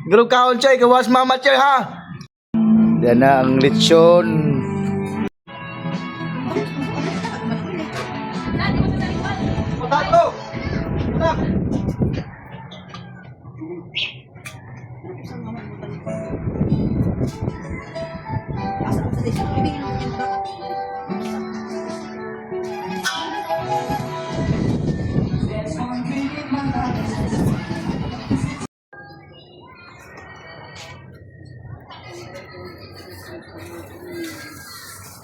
Gulog kaon chay, gawas mama chay ha. Yan na ang lechon. Potato.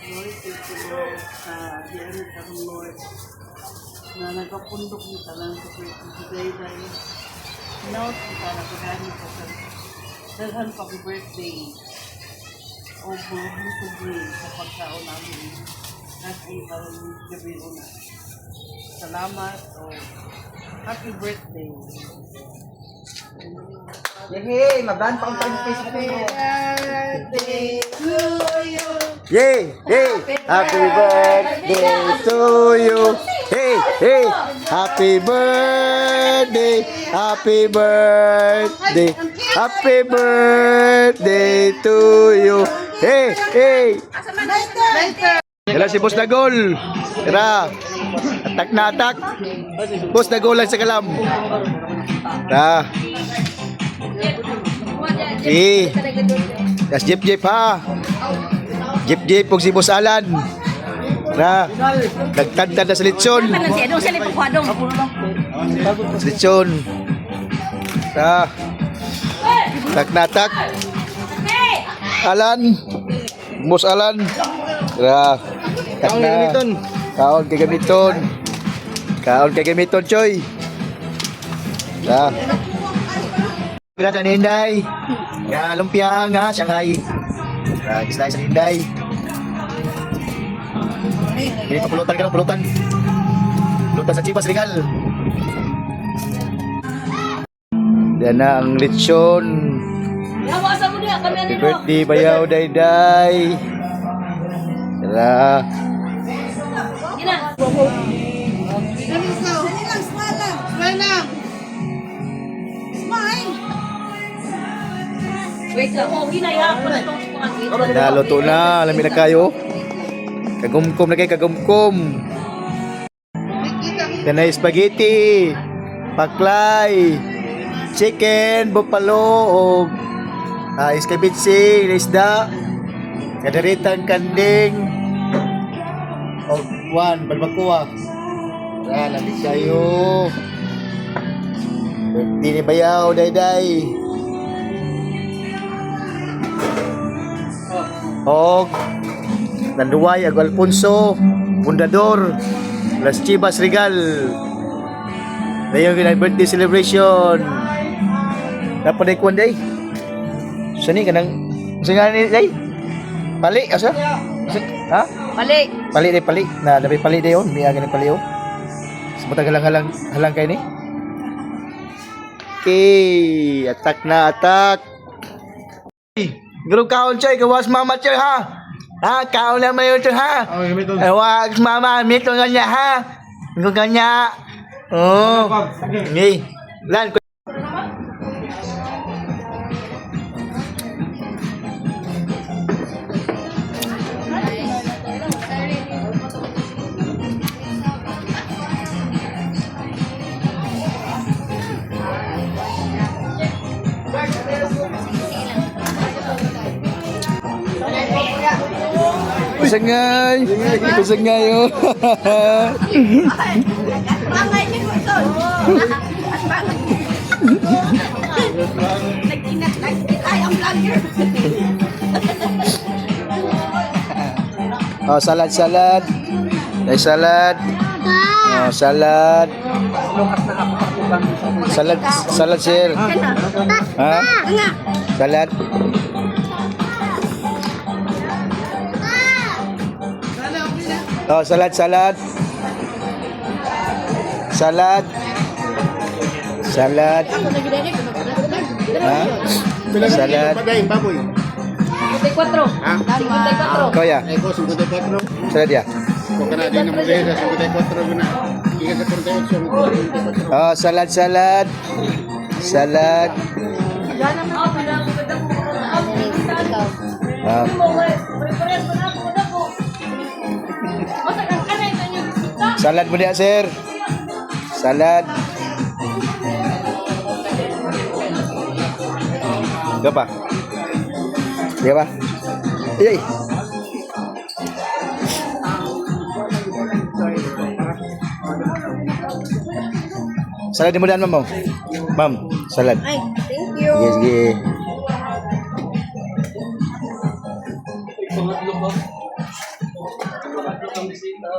Lord, thank you, Lord, sa diyan ka Lord, na nagpapundok mo talang sa birthday dahil now, kita na pagani ka sa dalhan happy birthday o buhay ko din sa pagkaon namin at ay parang gabi una. Salamat o happy birthday. Yay, maban pa ang Facebook mo. Birthday to you. Yay! Yay! Happy birthday to you! Hey! Hey! Happy birthday! Happy birthday! Happy birthday to you! Hey! Hey! Tara si Boss Dagol! Tara! Atak na atak! Boss Dagol lang sa kalam! Tara! Okay! Das Jeep Jeep ha! Jeep Jeep og si Boss Alan. Na, nagtantad na sa lechon. Sa lechon. Na, tak na tak. Alan. Boss Alan. Na, tak na. Kaon kay gamiton. Kaon kay gamiton, Choy. Na. Pirata ni Inday. Ya, lumpia nga, Shanghai. Isla sa Inday. Ini pulutan ka ng pulutan. Pulutan sa Chivas Regal. Yan na ang lechon. Happy birthday bayaw Dayday. Tara. Wait lang, hinaya ko na itong Naluto na, alam na kayo. Kagumkom na kayo, kagumkom. Yan na spaghetti, paklay, chicken, buffalo, iskabitsi, isda, kadaritang kanding, o one, balbakuwa. Yan, labig kayo. Hindi ni bayaw, Dayday. Og Nanduway, Ago Alfonso, Fundador, Las Chivas Regal. Ngayon yung birthday celebration. Dapat ay kuwan day. Sani ka nang nga ni day? Pali, asa? Ha? Mali. Pali day, pali. Na, dapat pali day yun. May aga ng pali yun. Sabutag halang kayo ni. Okay, attack na, attack. Gulog kaon chay, gawas mama chay ha. Ha, kaon na mayo chay ha. Wag mama, mito nga niya ha. Mito nga niya. Oh. Hey, lan. Pasangay! Pasangay oh! Bangay ni Gusto! Nag-inat-nag-itay ang vlogger! Oh, salad, salad! Ay, salad! Oh, salad! Salad, salad sir! Ha? Salad! Oh, salad, salad. Salad. Salad. Ha? Salad. Baboy. 54. Ha? 54. Kuya, Eko, 54. salad ya. Kung ka na din na magdaya sa 54 na. Ikan sa 48. Oh, salad, salad. Salad. Ah. Salad mo dia, sir. Salad. Gak pa? Iya pa? Iya. Salad di mudahan, Ma'am. Ma'am, salad. Ay, thank you. Sige, sige. Pangatlo ba? Pangatlo kang bisita.